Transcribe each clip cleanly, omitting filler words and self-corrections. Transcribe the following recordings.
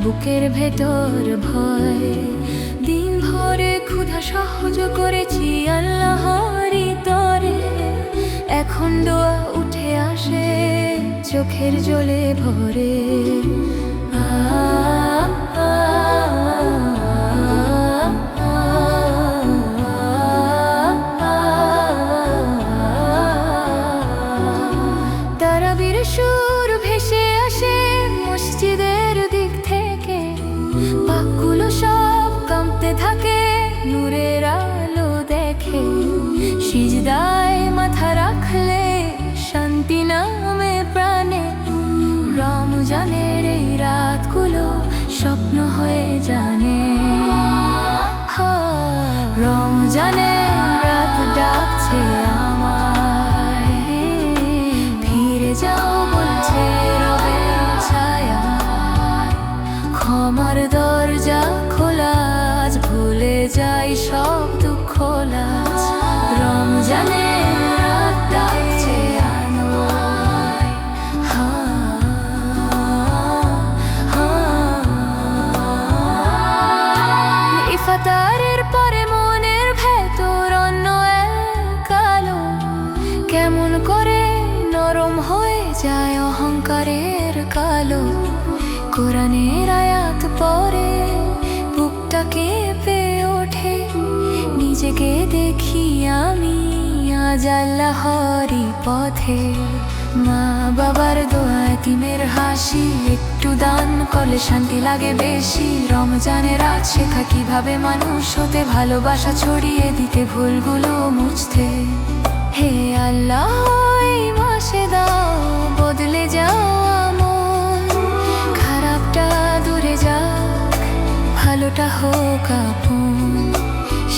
বুকের ভেতর ভয়। দিন ভরে ক্ষুধা সহ্য করেছি আল্লাহরই তরে, এখন দোয়া উঠে আসে চোখের জলে ভরে। তারাবির সুর ভেসে আসে মসজিদের দিক থেকে, পাকগুলো সব কাঁপতে থাকে নূরের আলো দেখে। সিজদায় মাথা রাখলে শান্তি নামে প্রাণে, রমজানের এই রাতগুলো স্বপ্ন হয়ে জানে। রমজানের রাত ডাকছে আমায়, ফিরে যাও বলছে রবের ছায়া। ক্ষমার দরজা খোলা, আজ ভুলে যাই সব দুঃখ লাজ। রমজানের রাত ডাকছে আমায়। ইফতারের পরে মনের ভেতর অন্য এক আলো, কেমন করে নরম হয়ে যায় অহংকারের কালো। কোরআনের আয়াত পড়ে বুকটা কেঁপে ওঠে, নিজেকে দেখি আমি আজ আল্লাহরই পথে। মা বাবার দোয়া, এতিমের হাসি, একটু দান করলে শান্তি লাগে বেশি। রমজানের রাত শেখা কিভাবে মানুষ হতে, ভালোবাসা ছড়িয়ে দিতে, ভুলগুলো মুছতে। হে আল্লাহ এই মাসে দাও বদলে যাও মন, খারাপটা দূরে যাক, ভালোটা হোক আপন।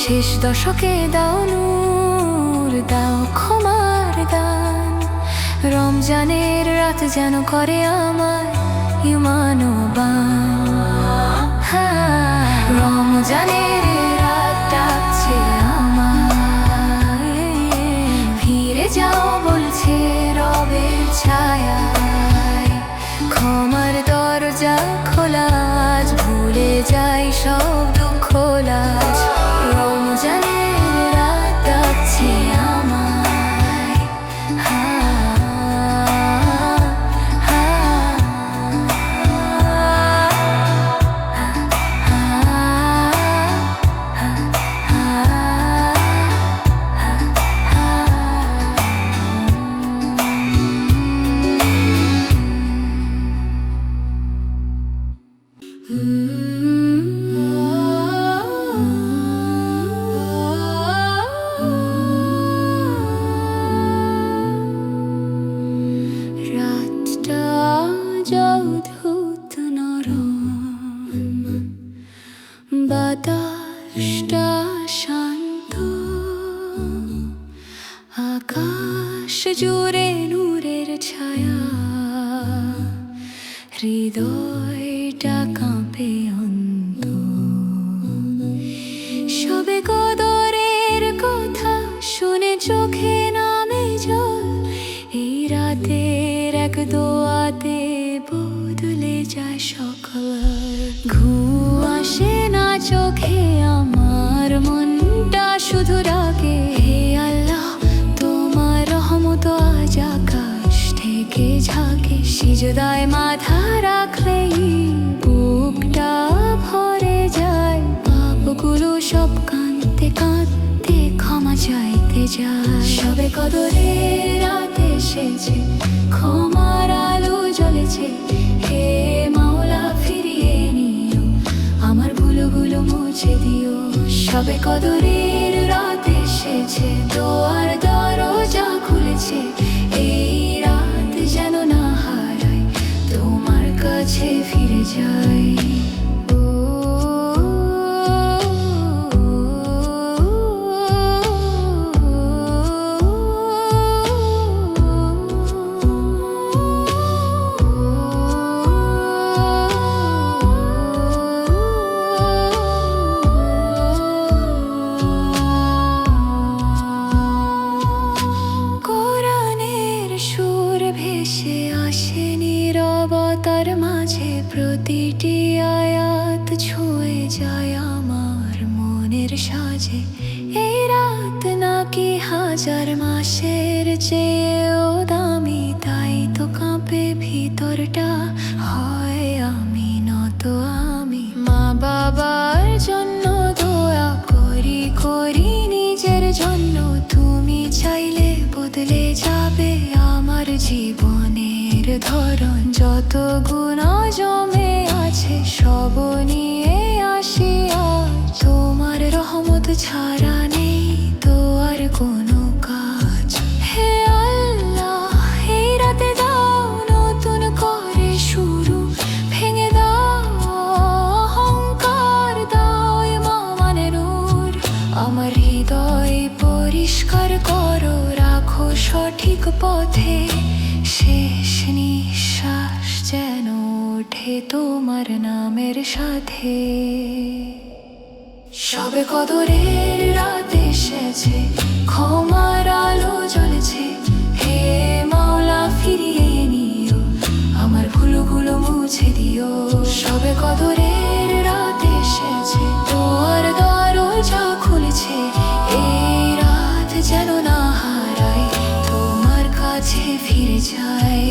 শেষ দশকে দাও নূর, দাও ক্ষমার দান। রমজানের রাত যেন করে আমার ইমানবান। রমজানের রাত ডাকছে আমায়, ফিরে যাও বলছে রবের ছায়ায়। ক্ষমার দরজা খোলা, আজ ভুলে যাই সব দুঃখ লাজ। রমজানের রাত ডাকছে আমায়। রাতটা অদ্ভুত নরম, বাতাসটা শান্ত, আকাশ জুড়ে নূরের ছায়া। হৃদয়টা কাঁপে অন্ত, সবে কদরের কথা শুনে চোখে নামে জল। এই রাতের এক দোয়াতে বদলে যায় সকল। ঘুম আসে না চোখে আমার, মনটা শুধু ডাকে হে আল্লাহ তোমার রহমত আজ আকাশ থেকে ঝাঁকে। সিজদায় মাথা রাখলেই বুকটা ভরে যায়, পাপগুলো সব কাঁদতে কাঁদতে ক্ষমা চাইতে যায়। সবে কদরের রাত এসেছে, ক্ষমার আলো জ্বলেছে। হে মাওলা ফিরিয়ে নিও, আমার ভুলগুলো মুছে দিও। সবে কদরের রাত এসেছে, দোয়ার দরজা খুলেছে। এই রাত যেন না হারাই, তোমার কাছে ফিরে যাই। ভেসে আসে নীরবতার মাঝে প্রতি প্রতিটি আয়াত ছুঁয়ে যায় আমার মনের সাজে। এই রাত নাকি হাজার মাসের চেয়েও দামি, তাই তো কাঁপে ভিতরটা, হয় আমি নত আমি। মা বাবার জন্য দোয়া করি করি নিজের জন্য, তুমি চাইলে বদলে যাবে আমার জীবনের ধরন। যত গুণা জমে আছে সব নিয়ে আসি আজ, তোমার রহমত ছাড়া নেই তো আর কোনো কাজ। হে আল্লাহ, এই রাতে দাও নতুন করে শুরু, ভেঙে দাও অহংকার, দাও ইমানের নূর। আমার হৃদয় পরিষ্কার করো, রাখো সঠিক পথে, শেষ নিঃশ্বাস যেন ওঠে তোমার নামের সাথে। সবে কদরের রাত এসেছে, ক্ষমার আলো জ্বলেছে। হে মাওলা, ফিরিয়ে নিও আমার ভুলগুলো, মুছে দিও। সবে কদরের রাত এসেছে, তোমার দরজা খুলেছে। এই রাত যেন না হারাই, তোমার কাছে ফিরে যাই।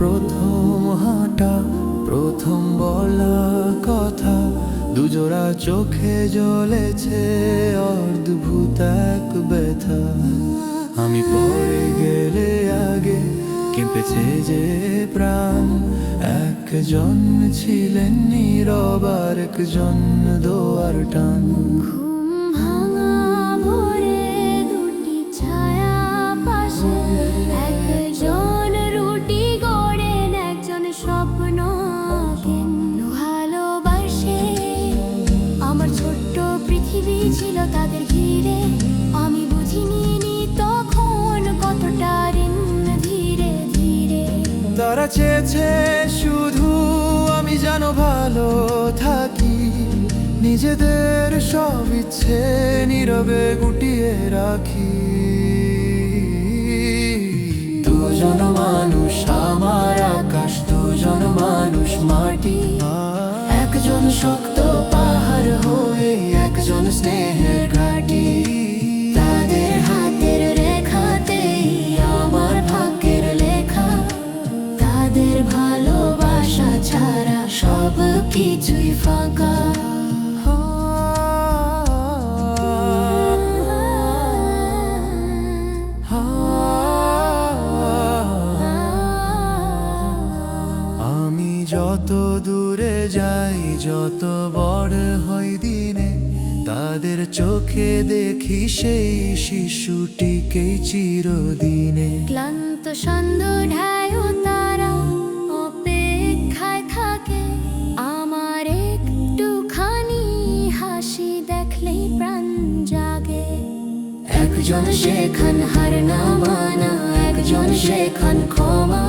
প্রথম হাঁটা, প্রথম বলা কথা, দুজোড়া চোখে জ্বলেছে অদ্ভুত এক ব্যথা। আমি পড়ে গেলে আগে কেঁপেছে যে প্রাণ, একজন ছিলেন নীরব আর একজন দোয়ার টান। ছিল তাদের ঘিরে, আমি বুঝিনি তখন কতটা ঋণ ধীরে ধীরে। তারা চেয়েছে শুধু আমি যেন ভালো থাকি, নিজেদের সব ইচ্ছে নীরবে গুটিয়ে রাখি। দুজন মানুষ আমার আকাশ, দুজন মানুষ মাটি, একজন শক্ত পাহাড় হয়ে একজন স্নেহের ঘাঁটি। তাদের হাতের রেখাতেই আমার ভাগ্যের লেখা, তাদের ভালোবাসা ছাড়া সব কিছুই ফাঁকা। আমি যত দূরে যাই, যত বড় হই দিনে, তাদের চোখে দেখি সেই শিশুটিকেই চিরদিনে। ক্লান্ত সন্ধ্যায় তারা অপেক্ষায় থাকে, আমার একটুখানি হাসি দেখলেই প্রাণ জাগে। একজন শেখান হার না মানা, একজন শেখান ক্ষমা,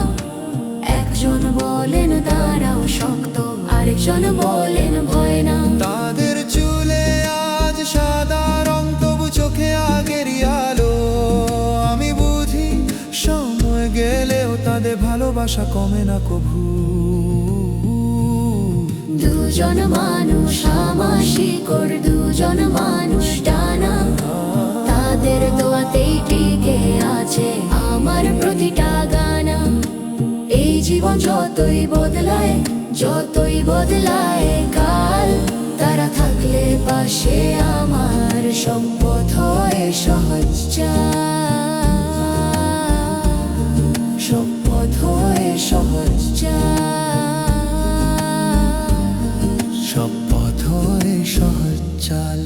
একজন বলেন দাঁড়াও শক্ত, আরেকজন বলেন ভয় না। তাদের চুলে আজ সাদা রং, তবু চোখে আগের আলো। আমি বুঝি সময় গেলেও তাদের ভালোবাসা কমে না কভু। দুজন মানুষ আমার শিকড়, দুজন মানুষ ডানা, তাদের দোয়াতেই টিকে আছে আমার প্রতিটা গানা। এই জীবন যতই বদলায়, যতই বদলায় কাল, তারা থাকলে পাশে আমার সব পথ হয়ে সহজ যায়, সব পথ হয়ে সহজ যায়, সব পথ হয়ে সহজ চাল।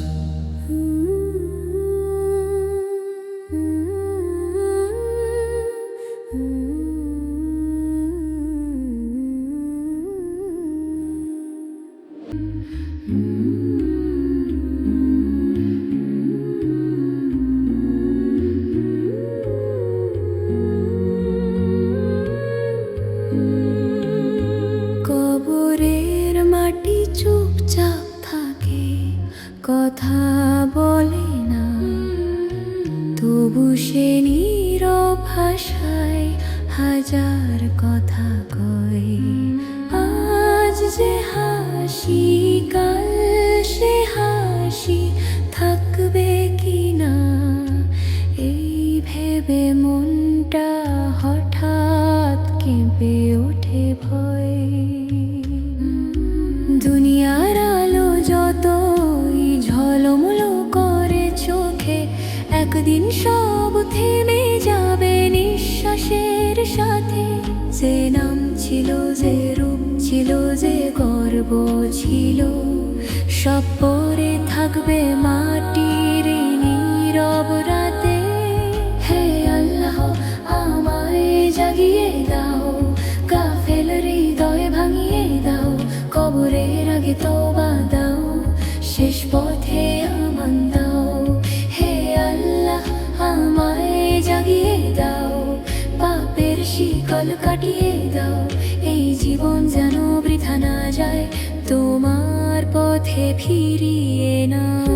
কবরের মাটি চুপচাপ থাকে, কথা বলে না, তবু সে নীরব ভাষায় হাজার কথা কয়। আজ যে হাসি, কাল সে হাসি থাকবে কি না, এই ভেবে মনটা হঠাৎ কেঁপে ওঠে ভয়। দুনিয়ার আলো যতই ঝলমলো করে চোখে, একদিন সব থেমে যাবে নিঃশ্বাসের সাথে। যে নাম ছিল, যে রূপ ছিল, যে গর্ব ছিল, সব পরে থাকবে মাটির নীরব রাতে। হে আল্লাহ, আমায় জাগিয়ে দাও, গাফেল হৃদয় ভাঙিয়ে দাও, কবরের আগে তওবা দাও, শেষ পথে আমান দাও। হে আল্লাহ, আমায় জাগিয়ে দাও, পাপের শিকল কাটিয়ে দাও, এই জীবন যেন বৃথা না যায়, তোমার পথে ফিরিয়ে নাও।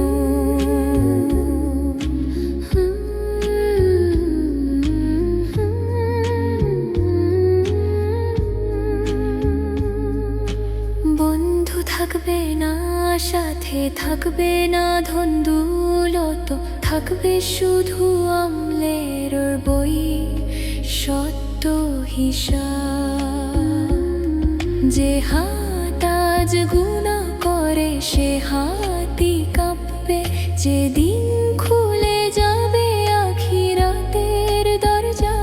বন্ধু থাকবে না, সাথে থাকবে না ধন দৌলত, থাকবে শুধু আমলের বই, সত্য হিসাব। যে হাত আজ গুনাহ করে সে হাতই কাঁপবে, যেদিন খুলে যাবে আখিরাতের দরজা।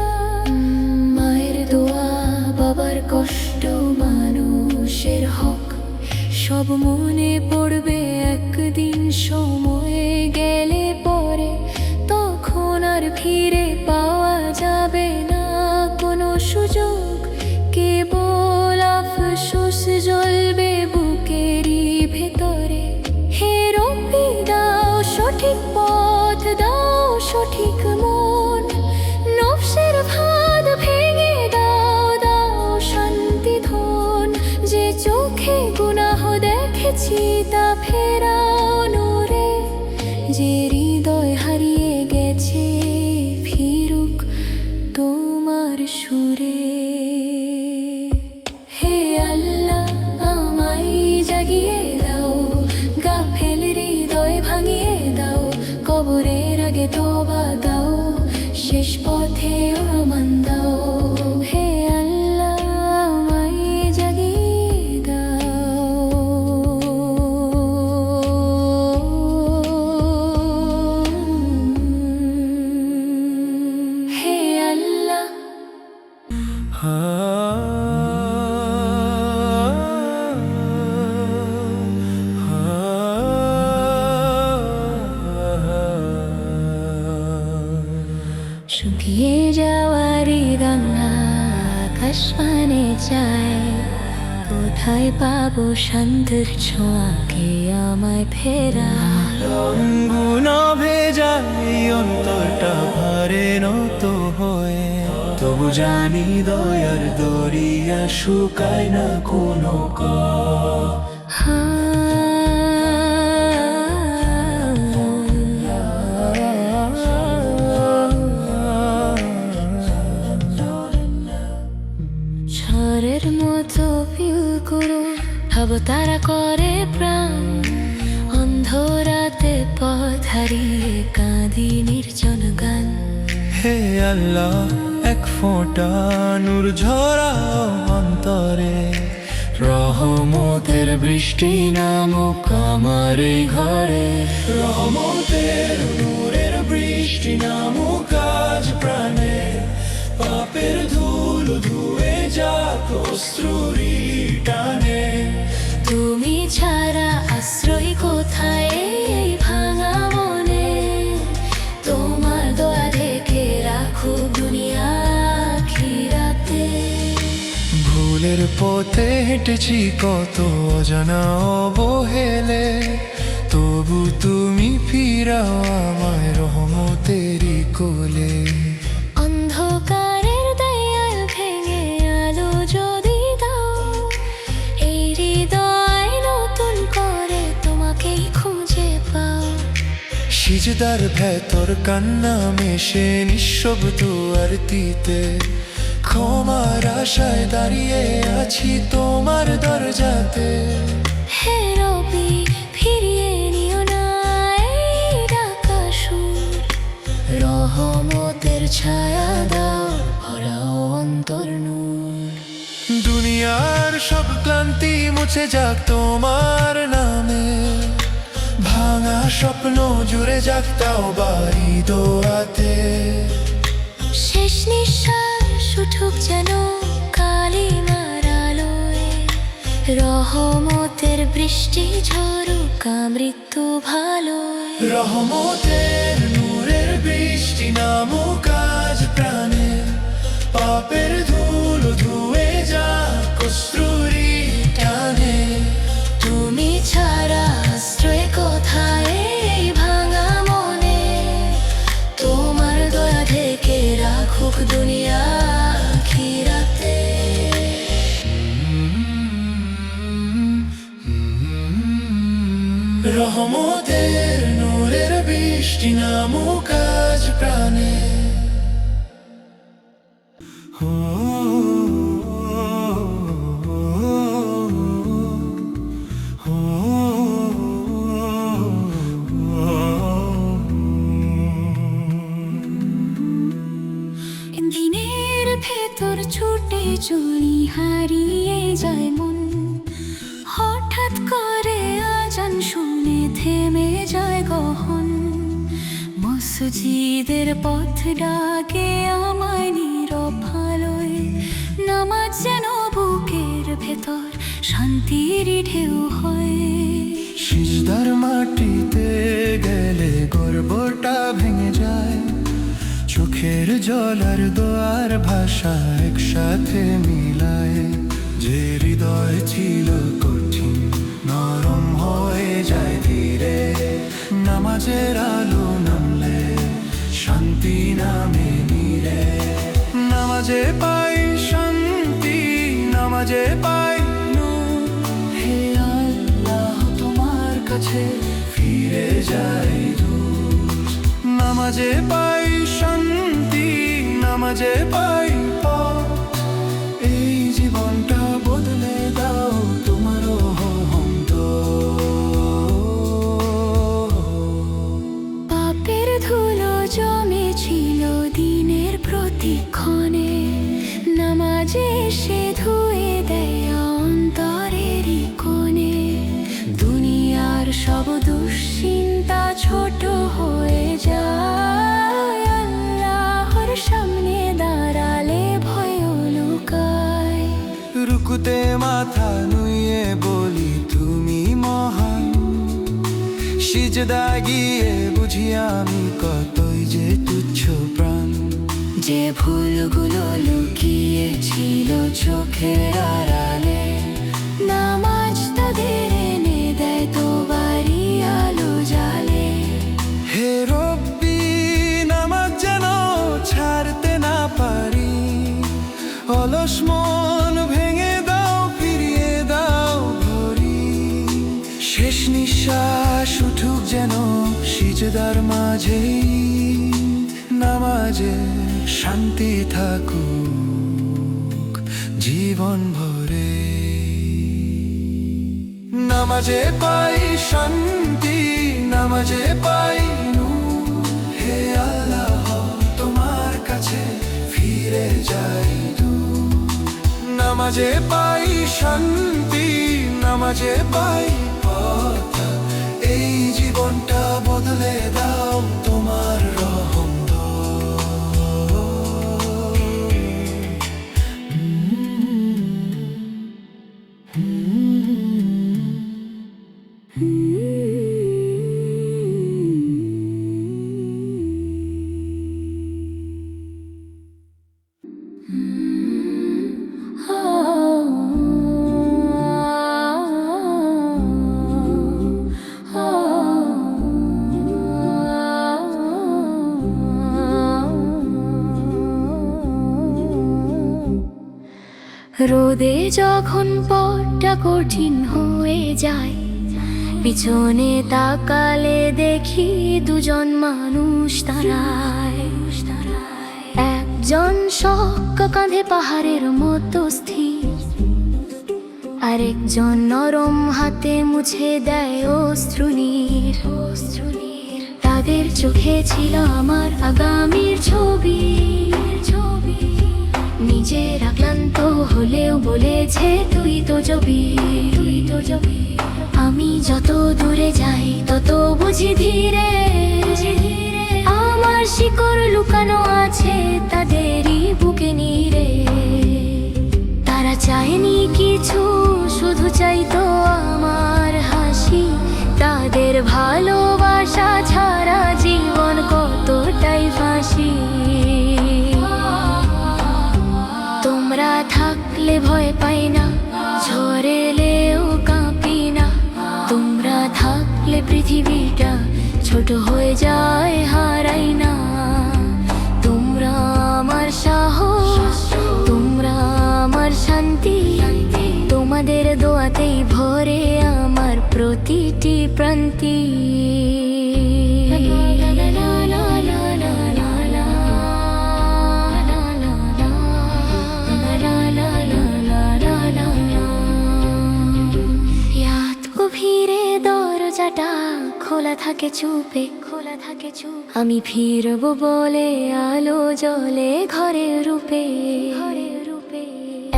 মায়ের দোয়া, বাবার কষ্ট, মানুষের হক, সব মনে পড়বে একদিন, সময় গেলে পরে তখন আর ফিরে পাওয়া যাবে না কোনো সুযোগ। কেবল আফসোস জ্বলবে বুকেরই ভেতরে। হে রব্বি, দাও সঠিক পথ, দাও সঠিক মন, নফসের ফাঁদ ভেঙে দাও, দাও শান্তি ধন। যে চোখে গুনাহ দেখেছি তা ফেরাও নূরে, যে হৃদয় হারিয়ে গেছে ফিরুক তোমার সুরে। হে আল্লাহ, আমায় জাগিয়ে দাও, গাফেল হৃদয় ভাঙিয়ে দাও, কবরের আগে তওবা দাও, শেষ পথে আমান দাও। হে আল্লাহ, আমায় জাগিয়ে দাও। হে আল্লাহ। শুকিয়ে যাওয়ার গঙ্গা আকাশ পানে চায়, কোথায় পাবো শান্তির ছোঁয়াকে আমায় ফেরা। গুনা ভেজা এই অন্তরটা ভারে নত হয়ে, তবু জানি দয়ার দরিয়া শুকায় না কোনো ঝড়ের মতো ফিল করো, ভাবো তারা করে প্রাণ, অন্ধরাতে পথ হারিয়ে কাঁদি নির্জন গান। হে আল্লাহ, এক ফোঁটা নূর ঝরাও অন্তরে, রহমতের বৃষ্টি নামুক আমার এই ঘরে। রহমতের নূরের বৃষ্টি নামুক আজ প্রাণে, পাপের ধুল ধুয়ে যাক অশ্রুরি টানে। তুমি ছাড়া আশ্রয় কোথায় এই ভাঙা মনে, তোমার দোয়া ঢেকে রাখো দুনিয়া আখিরাতে। ভুলের পথে হেঁটেছি কত অজানা অবহেলে, তবু তুমি ফিরাও আমায় রহমতেরই কোলে। অন্ধকারের দেয়াল ভেঙে আলো যদি দাও, এই হৃদয় নতুন করে তোমাকেই খুঁজে পাও। সিজদার ভেতর কান্না মেশে নিঃশব্দ আরতিতে, ক্ষমার আশায় দাঁড়িয়ে আছি তোমার দরজাতে। হে রবি, ফিরিয়ে নিও না এই ডাকা সুর, রহমতের ছায়া দাও, ভরাও অন্তর নূর। দুনিয়ার সব ক্লান্তি মুছে যাক তোমার নামে, ভাঙা স্বপ্ন জুড়ে যাক তাও বাড়ি দোয়াতে। শেষ নিঃশ্বাস উঠুক যেন কালিমার আলোয়, রহমতের বৃষ্টি ঝরুক মৃত্যু ভালোয়। রহমতের নূরের বৃষ্টি নামুক আজ প্রাণে, পাপের ধুলো ধুয়ে যাক অশ্রুরি টানে। তুমি ছাড়া আশ্রয় কোথায় এই ভাঙা মনে, তোমার দয়া থেকে রাখুক দুনিয়া আখিরাতে। রহমতের নূরের বৃষ্টি নামুক আজ প্রাণে। দিনের ভেতর ছুটে চলি, হারিয়ে যায় মন, হঠাৎ করে আজান শুনে থেমে যায় গহন। মসজিদের পথ ডাকে আমায় নীরব আলোয়, নামাজ যেন বুকের ভেতর শান্তির ঢেউ হয়। সিজদার মাটিতে গেলে গর্বটা ভেঙে যায়, চোখের জল আর দোয়ার ভাষা একসাথে মিলায়। যে হৃদয় ছিল কঠিন নরম হয়ে যায় ধীরে, নামাজের আলো নামলে শান্তি নামে নীরে। নামাজে পাই শান্তি, নামাজে পাই নূর। হে আল্লাহ তোমার কাছে ফিরে যাই দূর। নামাজে পাই শান্তি, নামাজে পাই পথ, এই জীবনটা বদলে দাও তোমার রহমত। পাপের ধুলো জমেছিল দিনের প্রতিক্ষণে, নামাজে এসে ধুয়ে দেয় অন্তরেরই কোণে। দুনিয়ার সব দুশ্চিন্তা ছোট হয়ে যায়, আল্লাহর সামনে দাঁড়ালে ভয় লুকায়। রুকুতে মাথা নুয়ে বলি তুমি মহান, সিজদা গিয়ে বুঝি আমি কতই যে তুচ্ছ প্রাণ। যে ভুলগুলো লুকিয়েছিল চোখের আড়ালে, নামাজ তাদের এনে দেয় তোবারি আলো জালে। হে রব্বি, নামাজ যেন ছাড়তে না পারি, অলস মন ভেঙে দাও ফিরিয়ে দাও ভরি। শেষ নিঃশ্বাস উঠুক যেন সিজদার মাঝেই, নামাজে শান্তি থাকুক জীবন ভরে। নামাজে পাই শান্তি, নামাজে পাই নূর। হে আল্লাহ তোমার কাছে ফিরে যাই দূর। নামাজে পাই শান্তি, নামাজে পাই পথ, এই জীবনটা বদলে দাও তোমার রহমত। Oh রোদে যখন পথটা কঠিন হয়ে যায়, পিছনে তাকালে দেখি দুজন মানুষ দাঁড়ায়। একজন শক্ত কাঁধে পাহাড়ের মতো স্থির, আরেকজন নরম হাতে মুছে দেয় অশ্রুনীর। তাদের চোখে ছিল আমার আগামীর ছবি। নিজেরা ক্লান্ত হলেও বলেছে তুই তো যাবি। আমি যত দূরে যাই তত বুঝি ধীরে আমার শিকড় লুকানো আছে তাদেরই বুকে নিরে। তারা চায়নি কিছু, শুধু চাইতো আমার হাসি। তাদের ভালোবাসা ছাড়া জীবন কতটাই ফাঁসি। তোমরা থাকলে ভয় পাই না, ঝড় এলেও কাঁপি না। তোমরা থাকলে পৃথিবীটা ছোট হয়ে যায়, হারাই না। তোমরা আমার সাহস, তোমরা আমার শান্তি। তোমাদের দোয়াতেই ভরে আমার প্রতিটি প্রান্তি। গভীরে দরজাটা খোলা থাকে চুপে। আমি ফিরবো বলে আলো জ্বলে ঘরের রূপে।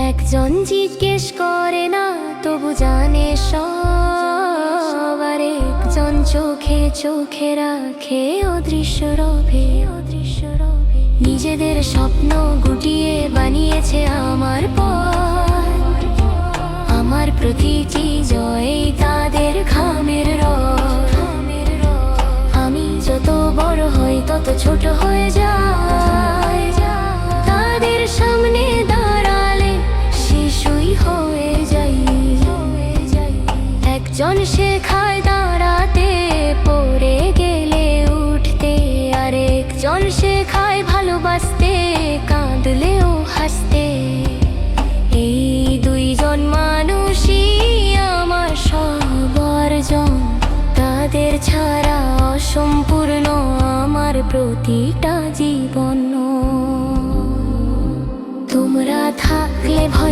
একজন জিজ্ঞেস করে না, তবু জানে সব। আর একজন চোখে চোখে রাখে অদৃশ্য রবে। নিজেদের স্বপ্ন গুটিয়ে বানিয়েছে আমার পথ। আমার প্রতিটি জয় তাদের ঘামের রথ। আমি যত বড় হই তত ছোট হয়ে যায়। তাদের সামনে দাঁড়ালে শিশুই হয়ে যাই। একজন শেখায় দাঁড়াতে, পড়ে গেলে উঠতে। আর একজন শেখায় ভালোবাসতে, কাঁদলেও হাসতে। এই দুইজন মানুষই আমার সব অর্জন। তাদের ছাড়া অসম্পূর্ণ আমার প্রতিটা জীবন। তোমরা থাকলে ভয়